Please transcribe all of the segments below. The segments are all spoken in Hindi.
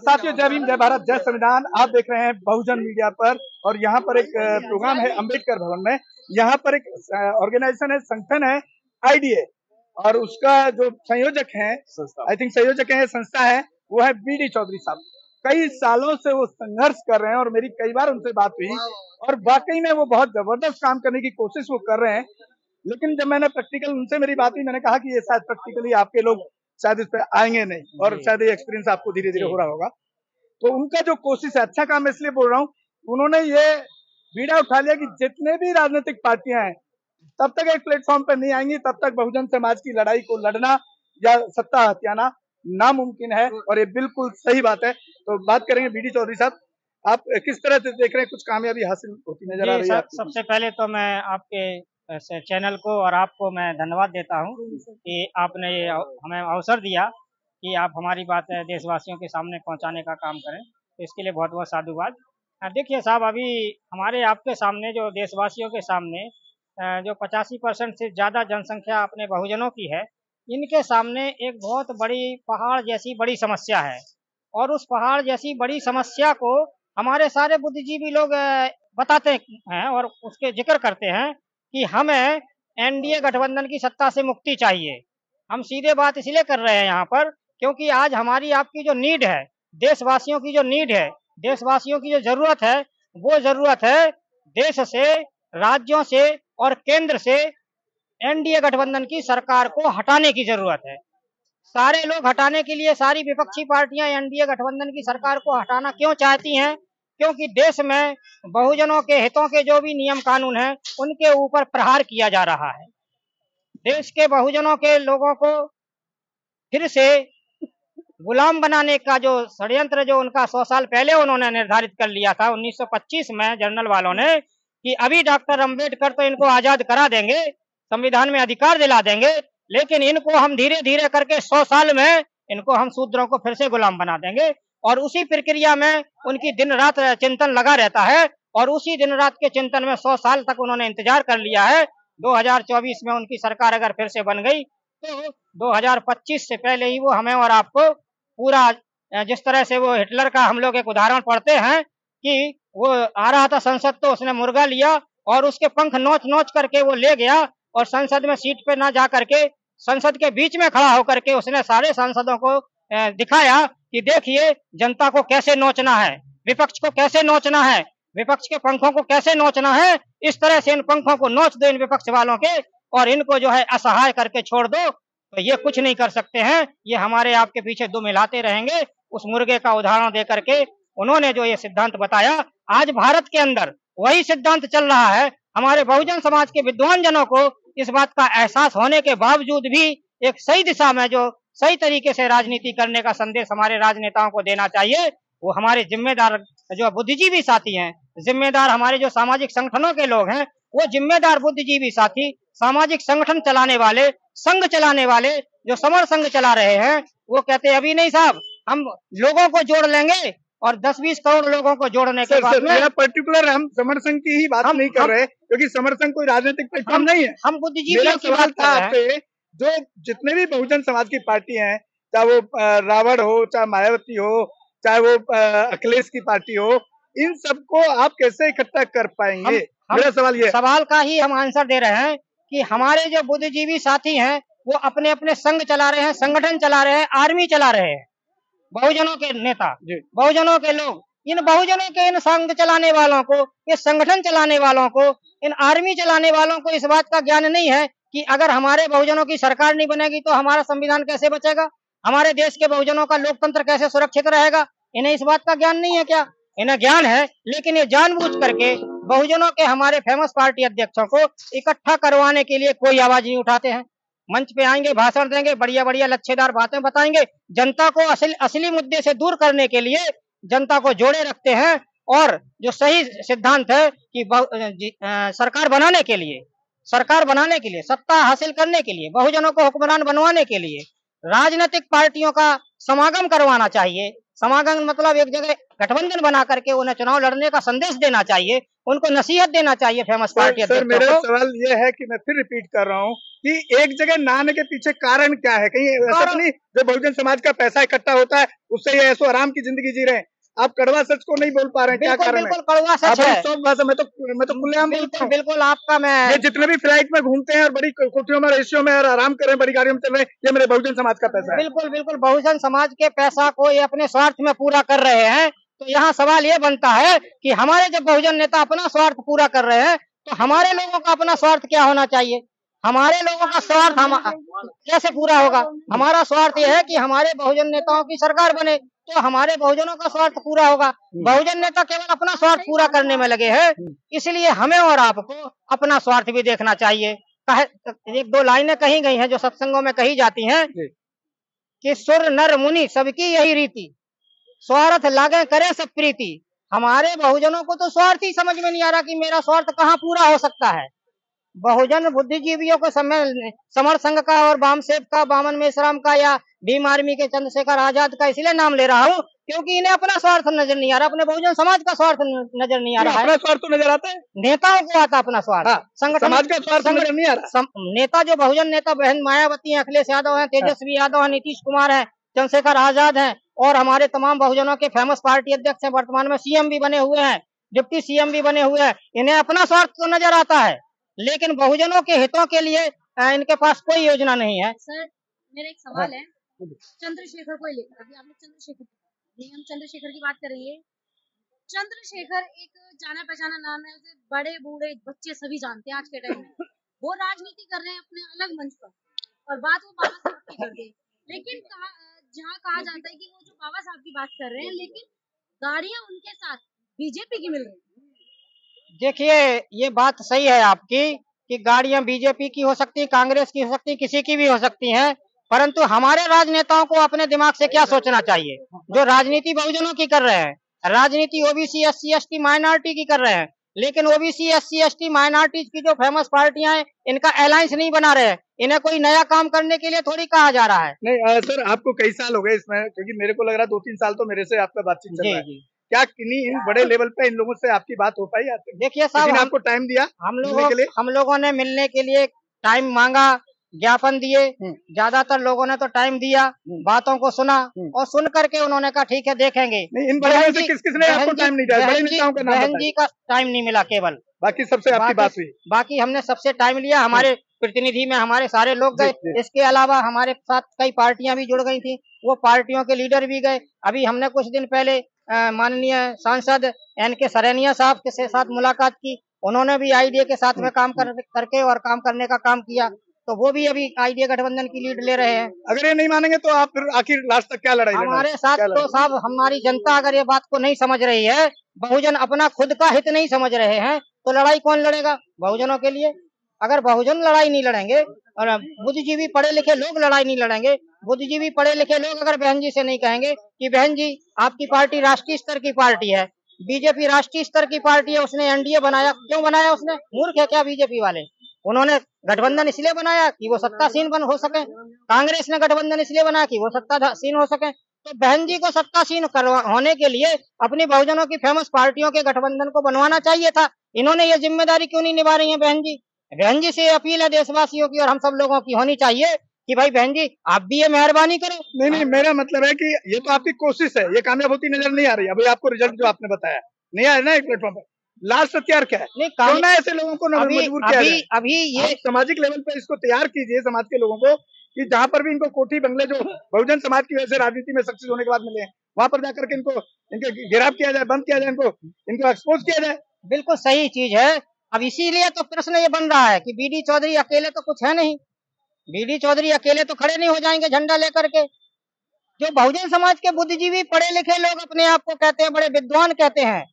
साथियों, जय भीम, जय भारत, जय संविधान। आप देख रहे हैं बहुजन मीडिया पर और यहाँ पर एक प्रोग्राम है अंबेडकर भवन में। यहाँ पर एक ऑर्गेनाइजेशन है, संगठन है आईडीए, और उसका जो संयोजक है, आई थिंक संयोजक है, संस्था है, वो है बीडी चौधरी साहब। कई सालों से वो संघर्ष कर रहे हैं और मेरी कई बार उनसे बात हुई और वाकई में वो बहुत जबरदस्त काम करने की कोशिश वो कर रहे हैं। लेकिन जब मैंने प्रैक्टिकल उनसे मेरी बात हुई, मैंने कहा कि ये शायद प्रैक्टिकली आपके लोग शायद इस पे आएंगे नहीं और शायद ये एक्सपीरियंस आपको धीरे धीरे हो रहा होगा। तो उनका जो कोशिश है, अच्छा काम इसलिए बोल रहा हूँ, उन्होंने ये बीड़ा उठा लिया कि जितने भी राजनीतिक पार्टियां हैं तब तक एक प्लेटफॉर्म पर नहीं आएंगी, तब तक बहुजन समाज की लड़ाई को लड़ना या सत्ता हथियाना नामुमकिन है। और ये बिल्कुल सही बात है। तो बात करेंगे बीडी चौधरी साहब, आप किस तरह से देख रहे हैं, कुछ कामयाबी हासिल होती नजर आ रही है? सबसे पहले तो मैं आपके चैनल को और आपको मैं धन्यवाद देता हूं कि आपने ये हमें अवसर दिया कि आप हमारी बात देशवासियों के सामने पहुंचाने का काम करें, तो इसके लिए बहुत बहुत साधुवाद। देखिए साहब, अभी हमारे आपके सामने जो देशवासियों के सामने जो 85% से ज़्यादा जनसंख्या अपने बहुजनों की है, इनके सामने एक बहुत बड़ी पहाड़ जैसी बड़ी समस्या है। और उस पहाड़ जैसी बड़ी समस्या को हमारे सारे बुद्धिजीवी लोग बताते हैं और उसके जिक्र करते हैं कि हमें एनडीए गठबंधन की सत्ता से मुक्ति चाहिए। हम सीधे बात इसलिए कर रहे हैं यहाँ पर क्योंकि आज हमारी आपकी जो नीड है, देशवासियों की जो नीड है, देशवासियों की जो जरूरत है, वो जरूरत है देश से, राज्यों से और केंद्र से एनडीए गठबंधन की सरकार को हटाने की जरूरत है। सारे लोग हटाने के लिए, सारी विपक्षी पार्टियां एनडीए गठबंधन की सरकार को हटाना क्यों चाहती हैं? क्योंकि देश में बहुजनों के हितों के जो भी नियम कानून हैं, उनके ऊपर प्रहार किया जा रहा है। देश के बहुजनों के लोगों को फिर से गुलाम बनाने का जो षड्यंत्र, जो उनका 100 साल पहले उन्होंने निर्धारित कर लिया था 1925 में जनरल वालों ने, कि अभी डॉक्टर अंबेडकर तो इनको आजाद करा देंगे, संविधान में अधिकार दिला देंगे, लेकिन इनको हम धीरे धीरे करके 100 साल में इनको हम शूद्रों को फिर से गुलाम बना देंगे। और उसी प्रक्रिया में उनकी दिन रात चिंतन लगा रहता है और उसी दिन रात के चिंतन में 100 साल तक उन्होंने इंतजार कर लिया है। 2024 में उनकी सरकार अगर फिर से बन गई तो 2025 से पहले ही वो हमें और आपको पूरा, जिस तरह से वो हिटलर का हम लोग एक उदाहरण पढ़ते हैं कि वो आ रहा था संसद तो उसने मुर्गा लिया और उसके पंख नोच नोच करके वो ले गया और संसद में सीट पे ना जा करके संसद के बीच में खड़ा होकर के उसने सारे सांसदों को दिखाया कि देखिए जनता को कैसे नोचना है, विपक्ष को कैसे नोचना है, विपक्ष के पंखों को कैसे नोचना है। इस तरह से इन पंखों को नोच दो इन विपक्ष वालों के और इनको जो है असहाय करके छोड़ दो, तो ये कुछ नहीं कर सकते हैं। ये हमारे आपके पीछे दुम हिलाते रहेंगे। उस मुर्गे का उदाहरण दे करके उन्होंने जो ये सिद्धांत बताया, आज भारत के अंदर वही सिद्धांत चल रहा है। हमारे बहुजन समाज के विद्वान जनों को इस बात का एहसास होने के बावजूद भी एक सही दिशा में, जो सही तरीके से राजनीति करने का संदेश हमारे राजनेताओं को देना चाहिए। वो हमारे जिम्मेदार जो बुद्धिजीवी साथी हैं, जिम्मेदार हमारे जो सामाजिक संगठनों के लोग हैं, वो जिम्मेदार बुद्धिजीवी साथी, सामाजिक संगठन चलाने वाले, संघ चलाने वाले, जो समर संघ चला रहे हैं, वो कहते हैं अभी नहीं साहब, हम लोगों को जोड़ लेंगे और 10-20 करोड़ लोगों को जोड़ने के बाद में पर्टिकुलर हम समर संघ की ही बात नहीं कर रहे, क्योंकि समर संघ कोई राजनीतिक प्लेटफॉर्म नहीं है। हम बुद्धिजीवियों की बात कर रहे हैं। जो जितने भी बहुजन समाज की पार्टी हैं, चाहे वो रावण हो, चाहे मायावती हो, चाहे वो अखिलेश की पार्टी हो, इन सबको आप कैसे इकट्ठा कर पाएंगे? मेरा सवाल ये, सवाल का ही हम आंसर दे रहे हैं कि हमारे जो बुद्धिजीवी साथी हैं वो अपने अपने संघ चला रहे हैं, संगठन चला रहे हैं, आर्मी चला रहे हैं। बहुजनों के नेता, बहुजनों के लोग, इन बहुजनों के इन संघ चलाने वालों को, इस संगठन चलाने वालों को, इन आर्मी चलाने वालों को इस बात का ज्ञान नहीं है कि अगर हमारे बहुजनों की सरकार नहीं बनेगी तो हमारा संविधान कैसे बचेगा, हमारे देश के बहुजनों का लोकतंत्र कैसे सुरक्षित रहेगा। इन्हें इस बात का ज्ञान नहीं है क्या? इन्हें ज्ञान है, लेकिन ये जानबूझ करके बहुजनों के हमारे फेमस पार्टी अध्यक्षों को इकट्ठा करवाने के लिए कोई आवाज नहीं उठाते हैं। मंच पे आएंगे, भाषण देंगे, बढ़िया बढ़िया लच्छेदार बातें बताएंगे, जनता को असली मुद्दे से दूर करने के लिए जनता को जोड़े रखते हैं। और जो सही सिद्धांत है कि सरकार बनाने के लिए, सत्ता हासिल करने के लिए, बहुजनों को हुक्मरान बनवाने के लिए राजनीतिक पार्टियों का समागम करवाना चाहिए। समागम मतलब एक जगह गठबंधन बना करके उन्हें चुनाव लड़ने का संदेश देना चाहिए, उनको नसीहत देना चाहिए फेमस पार्टी अध्यक्षों को। मेरा सवाल ये है कि मैं फिर रिपीट कर रहा हूँ कि एक जगह ना आने के पीछे कारण क्या है? कहीं ऐसा तो नहीं जो बहुजन समाज का पैसा इकट्ठा होता है उससे ये ऐसो आराम की जिंदगी जी रहे हैं? आप कड़वा सच को नहीं बोल पा रहे हैं, क्या कारण है? बिल्कुल कड़वा सच है। मैं तो खुलेआम बोलता हूँ। बिल्कुल आपका मैं ये जितने भी फ्लाइट में घूमते हैं और बड़ी कोठियों में, रेशियो में और आराम कर रहे हैं, बड़ी गाड़ियों में चल रहे हैं, ये मेरे बहुजन समाज का पैसा है। बिल्कुल बहुजन समाज के पैसा को ये अपने स्वार्थ में पूरा कर रहे हैं। तो यहाँ सवाल ये बनता है कि हमारे जब बहुजन नेता अपना स्वार्थ पूरा कर रहे हैं तो हमारे लोगों का अपना स्वार्थ क्या होना चाहिए? हमारे लोगों का स्वार्थ हम कैसे पूरा होगा? हमारा स्वार्थ यह है कि हमारे बहुजन नेताओं की सरकार बने, तो हमारे बहुजनों का स्वार्थ पूरा होगा। बहुजन नेता केवल अपना स्वार्थ पूरा करने में लगे हैं, इसलिए हमें और आपको अपना स्वार्थ भी देखना चाहिए। एक दो लाइनें कही गई हैं जो सत्संगों में कही जाती हैं कि सुर नर मुनि सबकी यही रीति, स्वार्थ लागे करे सब प्रीति। हमारे बहुजनों को तो स्वार्थ ही समझ में नहीं आ रहा कि मेरा स्वार्थ कहाँ पूरा हो सकता है। बहुजन बुद्धिजीवियों को समर संघ का और वामसेव का, बामन मेश्राम का या भीम आर्मी के चंद्रशेखर आजाद का इसलिए नाम ले रहा हूँ क्योंकि इन्हें अपना स्वार्थ नजर नहीं आ रहा, अपने बहुजन समाज का स्वार्थ नजर नहीं आ रहा है। अपना स्वार्थ तो नजर आता है, नेताओं को आता अपना स्वार्थ, संगठन समाज का स्वार्थ नजर नहीं आ रहा। नेता जो बहुजन नेता बहन मायावती है, अखिलेश यादव है, तेजस्वी यादव है, नीतीश कुमार है, चंद्रशेखर आजाद है और हमारे तमाम बहुजनों के फेमस पार्टी अध्यक्ष हैं, वर्तमान में सीएम भी बने हुए हैं, डिप्टी सीएम भी बने हुए हैं। इन्हें अपना स्वार्थ तो नजर आता है लेकिन बहुजनों के हितों के लिए इनके पास कोई योजना नहीं है। सर मेरा एक सवाल है चंद्रशेखर को लेकर, अभी आपने हम चंद्रशेखर की बात करेंगे। चंद्रशेखर एक जाना पहचाना नाम है, उसे बड़े बूढ़े बच्चे सभी जानते हैं आज के टाइम में। वो राजनीति कर रहे हैं अपने अलग मंच पर और बात वो बाबा साहब की कर रहे हैं, लेकिन जहाँ कहा जाता है कि वो जो बाबा साहब की बात कर रहे हैं लेकिन गाड़ियां उनके साथ बीजेपी की मिल रही है। देखिए ये बात सही है आपकी कि गाड़ियां बीजेपी की हो सकती, कांग्रेस की हो सकती, किसी की भी हो सकती हैं, परंतु हमारे राजनेताओं को अपने दिमाग से क्या सोचना चाहिए? जो राजनीति बहुजनों की कर रहे हैं, राजनीति ओबीसी एससी एसटी माइनॉरिटी की कर रहे हैं, लेकिन ओबीसी एससी एसटी माइनॉरिटी की जो फेमस पार्टियां हैं इनका अलायंस नहीं बना रहे हैं। इन्हें कोई नया काम करने के लिए थोड़ी कहा जा रहा है। नहीं सर, आपको कई साल हो गए इसमें, क्योंकि मेरे को लग रहा है 2-3 साल तो मेरे से आपका बातचीत चल रहा है। क्या इन बड़े लेवल पे इन लोगों से आपकी बात हो पाई? देखिए साहब, आपको टाइम दिया हम लोगों ने मिलने के लिए टाइम मांगा, ज्ञापन दिए, ज्यादातर लोगों ने तो टाइम दिया, बातों को सुना और सुन करके उन्होंने कहा ठीक है देखेंगे। इन बड़े में से किसने आपको टाइम नहीं दिया? बहन जी का टाइम नहीं मिला केवल, बाकी सबसे आपकी बात हुई। बाकी हमने सबसे टाइम लिया, हमारे प्रतिनिधि में हमारे सारे लोग गए। इसके अलावा हमारे साथ कई पार्टियां भी जुड़ गई थी, वो पार्टियों के लीडर भी गए। अभी हमने कुछ दिन पहले माननीय सांसद एनके सरैनिया साहब के साथ मुलाकात की, उन्होंने भी आईडीए के साथ में काम करके और काम करने का काम किया, तो वो भी अभी आईडीए गठबंधन की लीड ले रहे हैं। अगर ये नहीं मानेंगे तो आप फिर आखिर लास्ट तक क्या लड़ाई? हमारे साथ तो साहब हमारी जनता अगर ये बात को नहीं समझ रही है, बहुजन अपना खुद का हित नहीं समझ रहे हैं, तो लड़ाई कौन लड़ेगा बहुजनों के लिए? अगर बहुजन लड़ाई नहीं लड़ेंगे और बुद्धिजीवी पढ़े लिखे लोग लड़ाई नहीं लड़ेंगे, बुद्धिजीवी पढ़े लिखे लोग अगर बहन जी से नहीं कहेंगे कि बहन जी आपकी पार्टी राष्ट्रीय स्तर की पार्टी है, बीजेपी राष्ट्रीय स्तर की पार्टी है, उसने एनडीए बनाया, क्यों बनाया? उसने मूर्ख है क्या बीजेपी वाले? उन्होंने गठबंधन इसलिए बनाया कि वो सत्तासीन हो सके, कांग्रेस ने गठबंधन इसलिए बनाया कि वो सत्तासीन हो सके। तो बहन जी को सत्तासीन होने के लिए अपनी बहुजनों की फेमस पार्टियों के गठबंधन को बनवाना चाहिए था। इन्होंने ये जिम्मेदारी क्यों नहीं निभा रही है बहन जी? बहन जी से अपील है देशवासियों की और हम सब लोगों की होनी चाहिए कि भाई बहन जी आप भी ये मेहरबानी करो। नहीं, मेरा मतलब है कि ये तो आपकी कोशिश है, ये कामयाब होती नजर नहीं आ रही। अभी आपको रिजल्ट जो आपने बताया नहीं आया ना एक प्लेटफॉर्म पे, लास्ट हथियार क्या है? क्यों ना ऐसे लोगों को मजबूर किया जाए? अभी ये सामाजिक लेवल पे इसको तैयार कीजिए समाज के लोगों को कि जहाँ पर भी इनको कोठी बंगले जो बहुजन समाज की वजह से राजनीति में सक्सेस होने के बाद मिले हैं, वहां पर जाकर के इनके गिरफ्तार किया जाए, बंद किया जाए, इनको एक्सपोज किया जाए। बिल्कुल सही चीज है। अब इसीलिए तो प्रश्न ये बन रहा है कि बीडी चौधरी अकेले तो कुछ है नहीं, बीडी चौधरी अकेले तो खड़े नहीं हो जाएंगे झंडा लेकर के। जो बहुजन समाज के बुद्धिजीवी पढ़े लिखे लोग अपने आप को कहते हैं, बड़े विद्वान कहते हैं,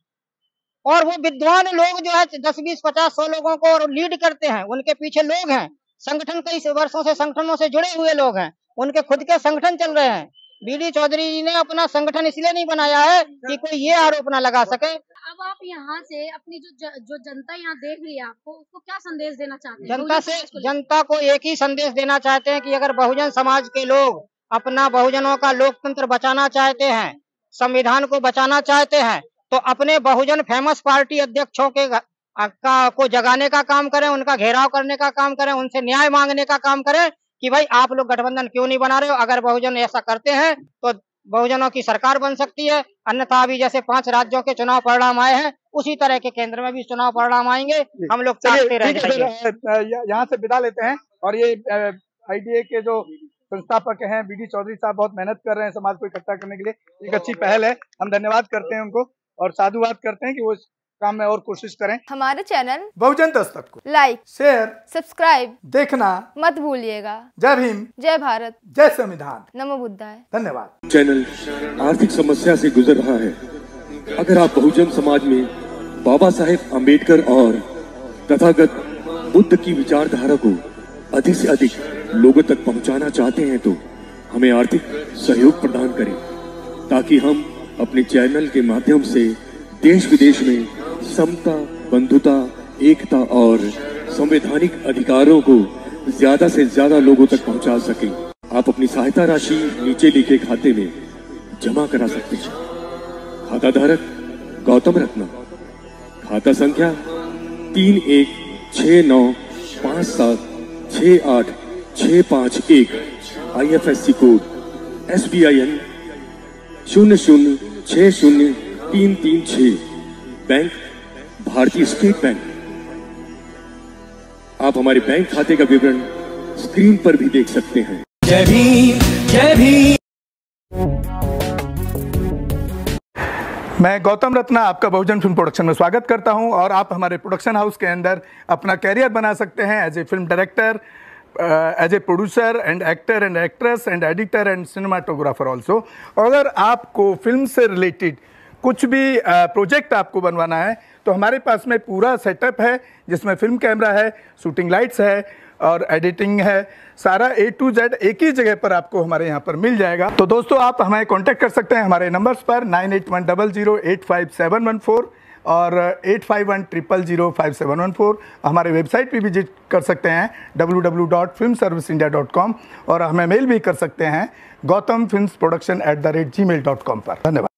और वो विद्वान लोग जो है 10, 20, 50, 100 लोगों को लीड करते हैं, उनके पीछे लोग हैं, संगठन कई वर्षों से संगठनों से जुड़े हुए लोग हैं, उनके खुद के संगठन चल रहे हैं। बीडी चौधरी जी ने अपना संगठन इसलिए नहीं बनाया है कि कोई ये आरोप ना लगा सके। अब आप यहाँ से अपनी जो जनता यहाँ देख रही है आपको, उसको क्या संदेश देना चाहते हैं? जनता को एक ही संदेश देना चाहते हैं कि अगर बहुजन समाज के लोग अपना बहुजनों का लोकतंत्र बचाना चाहते हैं, संविधान को बचाना चाहते हैं, तो अपने बहुजन फेमस पार्टी अध्यक्षों के को जगाने का काम करें, उनका घेराव करने का काम करें, उनसे न्याय मांगने का काम करें कि भाई आप लोग गठबंधन क्यों नहीं बना रहे हो। अगर बहुजन ऐसा करते हैं तो बहुजनों की सरकार बन सकती है, अन्यथा अभी जैसे 5 राज्यों के चुनाव परिणाम आए हैं उसी तरह के केंद्र में भी चुनाव परिणाम आएंगे, हम लोग ताकते रह जाएंगे। यहाँ से विदा लेते हैं। और ये आईडीए के जो संस्थापक हैं बीडी चौधरी साहब बहुत मेहनत कर रहे हैं समाज को इकट्ठा करने के लिए, एक अच्छी पहल है, हम धन्यवाद करते हैं उनको और साधुवाद करते हैं कि वो इस काम में और कोशिश करें। हमारे चैनल बहुजन दस्तक को लाइक, शेयर, सब्सक्राइब देखना मत भूलिएगा। जय भीम, जय भारत, जय संविधान, नमो बुद्धाय। धन्यवाद। चैनल आर्थिक समस्या से गुजर रहा है। अगर आप बहुजन समाज में बाबा साहेब अम्बेडकर और तथागत बुद्ध की विचारधारा को अधिक से अधिक लोगों तक पहुंचाना चाहते हैं तो हमें आर्थिक सहयोग प्रदान करें, ताकि हम अपने चैनल के माध्यम से देश विदेश में समता, बंधुता, एकता और संवैधानिक अधिकारों को ज्यादा से ज्यादा लोगों तक पहुंचा सकें। आप अपनी सहायता राशि नीचे लिखे खाते में जमा करा सकते हैं। खाता धारक गौतम रत्ना, खाता संख्या 3169576865 IFSC कोड SBIN 0060336, बैंक भारतीय स्टेट बैंक। आप हमारे बैंक खाते का विवरण स्क्रीन पर भी देख सकते हैं। जय भीम, जय भीम। मैं गौतम रत्ना आपका बहुजन फिल्म प्रोडक्शन में स्वागत करता हूं और आप हमारे प्रोडक्शन हाउस के अंदर अपना कैरियर बना सकते हैं as a film director, as a producer and actor and actress and editor and cinematographer also. अगर आपको फिल्म से रिलेटेड कुछ भी प्रोजेक्ट आपको बनवाना है तो हमारे पास में पूरा सेटअप है, जिसमें फिल्म कैमरा है, शूटिंग लाइट्स है और एडिटिंग है। सारा A to Z एक ही जगह पर आपको हमारे यहाँ पर मिल जाएगा। तो दोस्तों आप हमें कांटेक्ट कर सकते हैं हमारे नंबर्स पर 9810085714 और 8510005714। हमारे वेबसाइट पे विजिट कर सकते हैं www.filmserviceindia.com और हमें मेल भी कर सकते हैं gautamfilmsproduction@gmail.com पर। धन्यवाद।